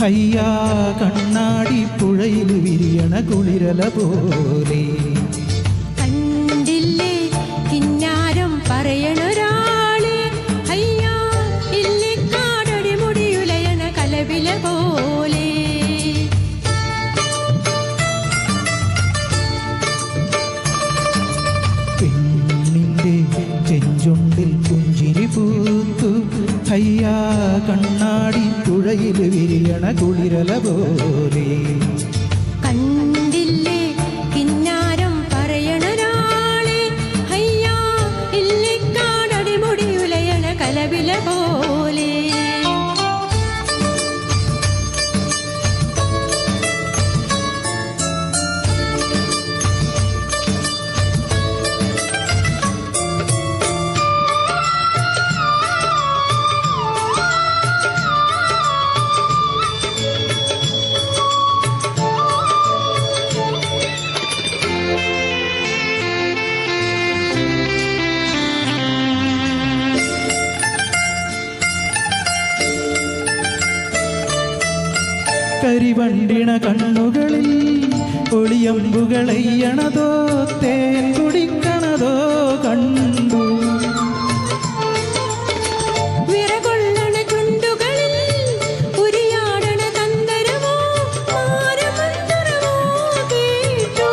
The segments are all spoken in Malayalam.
അയ്യാ കണ്ണാടി പുഴയിൽ വിരിയണ കുളിരല പോലെ. കണ്ടില്ലേ കിന്നാരം പറയണൊരാള്, അയ്യാ ഇല്ലിക്കാടടി മുടിയുലയണ കലവില പോലെ. പെണ്ണിൻ്റെ ചെഞ്ചുണ്ടിൽ പുഞ്ചിരി പൂത്തു, അയ്യാ കണ്ണാടി പുഴയിൽ വിരിയണ കുളിരല പോലെ. കണ്ടില്ലേ കിന്നാരം പറയണൊരാള്, അയ്യാ ഇല്ലിക്കാടടി മുടിയുലയണ കലവില പോലെ. കരിവണ്ടിണ കണ്ണുകളിൽ ഒളിയമ്പുകളെയ്യണതോ തേൻ കുടിക്കണതോ കണ്ടു. വിറകൊള്ളണ ചുണ്ടുകളിൽ ഉരിയാടണ തന്തരമോ മാരമന്ത്രമോ കേട്ടു.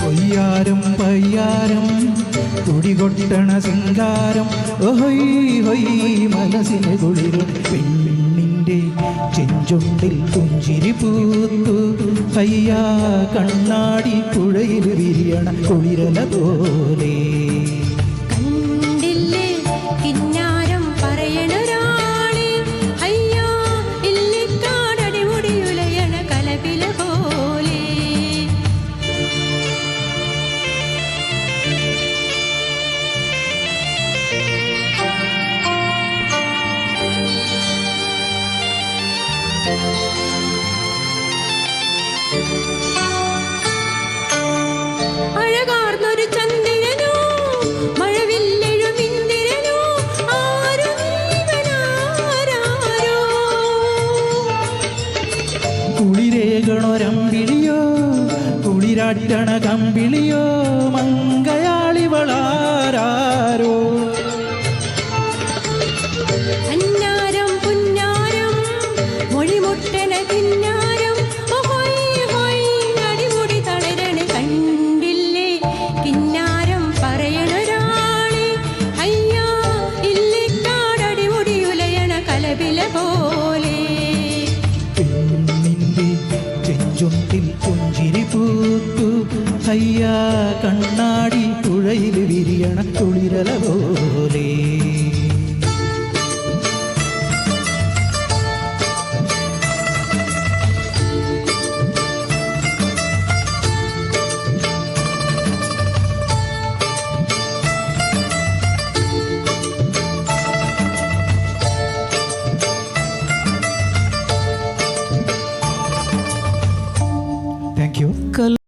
പൊയ്യാരം പയ്യാരം തുടികൊട്ടണ സിംഗാരം, ഒഹൊയ് ഹൊയ് മനസ്സിന് കുളിരും. പെണ്ണിൻ്റെ ചെഞ്ചുണ്ടിൽ പുഞ്ചിരി പൂത്തു, അയ്യാ കണ്ണാടി പുഴയിൽ വിരിയണ കുളിരല പോലെ. കണ്ടില്ലേ കിന്നാരം പറയണൊരാള്, അയ്യാ ഇല്ലിക്കാടടി മുടിയുലയണ കലപില പോലെ. അഴകാർന്നൊരു ചന്ദ്രനോ മഴവില്ലെഴുമിന്ദിരനോ ആരോ നീവനാരോ. കുളിരേകണൊരമ്പിളിയോ കുളിരാട്ടണ കമ്പിളിയോ മങ്കയാളിവളാരോ. അന്നാരം പുന്നാരം മൊഴിമുട്ടണ കിന്നാരം, ഹൊയ് ഹൊയ് അടിമുടി തളരണ. കണ്ടില്ലേ കിന്നാരം പറയണൊരാള്, അയ്യാ ഇല്ലിക്കാടടി മുടിയുലയണ കലപില പോലെ. പെണ്ണിൻ്റെ ചെഞ്ചുണ്ടിൽ പുഞ്ചിരി പൂത്തു, അയ്യാ കണ്ണാടി പുഴയിൽ വിരിയണ കുളിരല പോലെ.